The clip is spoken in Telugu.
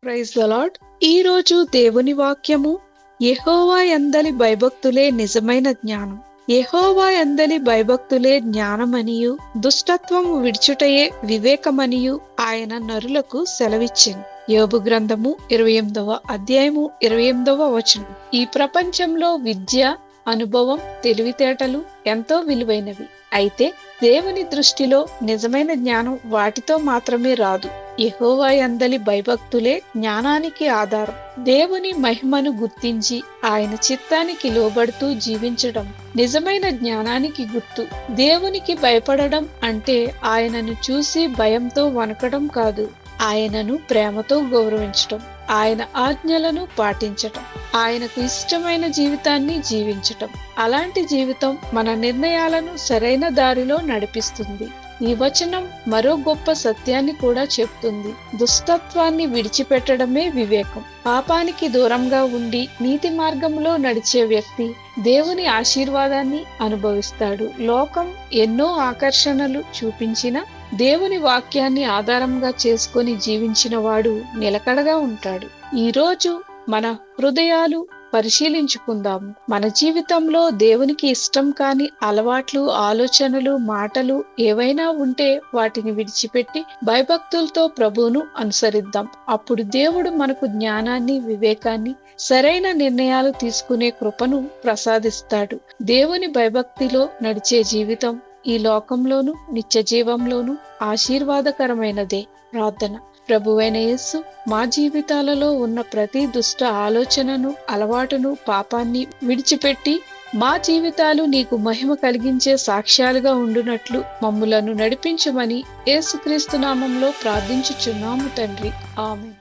Praise the lord. ఈ రోజు దేవుని వాక్యము, యెహోవా యందలి భయభక్తులే నిజమైన జ్ఞానం. యెహోవా యందలి భయభక్తులే జ్ఞానమనియు దుష్టత్వము విడిచుటయే వివేకమనియు ఆయన నరులకు సెలవిచ్చెను. యోబు గ్రంథము 28వ అధ్యాయము 28వ వచనం. ఈ ప్రపంచంలో విద్య, అనుభవం, తెలివితేటలు ఎంతో విలువైనవి. అయితే దేవుని దృష్టిలో నిజమైన జ్ఞానం వాటితో మాత్రమే రాదు. యెహోవా యందలి భయభక్తులే జ్ఞానానికి ఆధారం. దేవుని మహిమను గుర్తించి ఆయన చిత్తానికి లోబడుతూ జీవించడం నిజమైన జ్ఞానానికి గుర్తు. దేవునికి భయపడడం అంటే ఆయనను చూసి భయంతో వణకడం కాదు, ఆయనను ప్రేమతో గౌరవించటం, ఆయన ఆజ్ఞలను పాటించటం, ఆయనకు ఇష్టమైన జీవితాన్ని జీవించటం. అలాంటి జీవితం మన నిర్ణయాలను సరైన దారిలో నడిపిస్తుంది. ఈ వచనం మరో గొప్ప సత్యాన్ని కూడా చెప్తుంది. దుష్టత్వాన్ని విడిచిపెట్టడమే వివేకం. పాపానికి దూరంగా ఉండి నీతి మార్గంలో నడిచే వ్యక్తి దేవుని ఆశీర్వాదాన్ని అనుభవిస్తాడు. లోకం ఎన్నో ఆకర్షణలు చూపించిన దేవుని వాక్యాన్ని ఆధారంగా చేసుకొని జీవించిన వాడు నిలకడగా ఉంటాడు. ఈ రోజు మన హృదయాలు పరిశీలించుకుందాము. మన జీవితంలో దేవునికి ఇష్టం కాని అలవాట్లు, ఆలోచనలు, మాటలు ఏవైనా ఉంటే వాటిని విడిచిపెట్టి భయభక్తులతో ప్రభువును అనుసరిద్దాం. అప్పుడు దేవుడు మనకు జ్ఞానాన్ని, వివేకాన్ని, సరైన నిర్ణయాలు తీసుకునే కృపను ప్రసాదిస్తాడు. దేవుని భయభక్తిలో నడిచే జీవితం ఈ లోకంలోను నిత్య జీవంలోను ఆశీర్వాదకరమైనదే. ప్రార్థన. ప్రభువైన యేసు, మా జీవితాలలో ఉన్న ప్రతి దుష్ట ఆలోచనను, అలవాటును, పాపాన్ని విడిచిపెట్టి మా జీవితాలు నీకు మహిమ కలిగించే సాక్ష్యాలుగా ఉండునట్లు మమ్ములను నడిపించమని యేసుక్రీస్తు నామంలో ప్రార్థించుచున్నాము తండ్రి. ఆమేన్.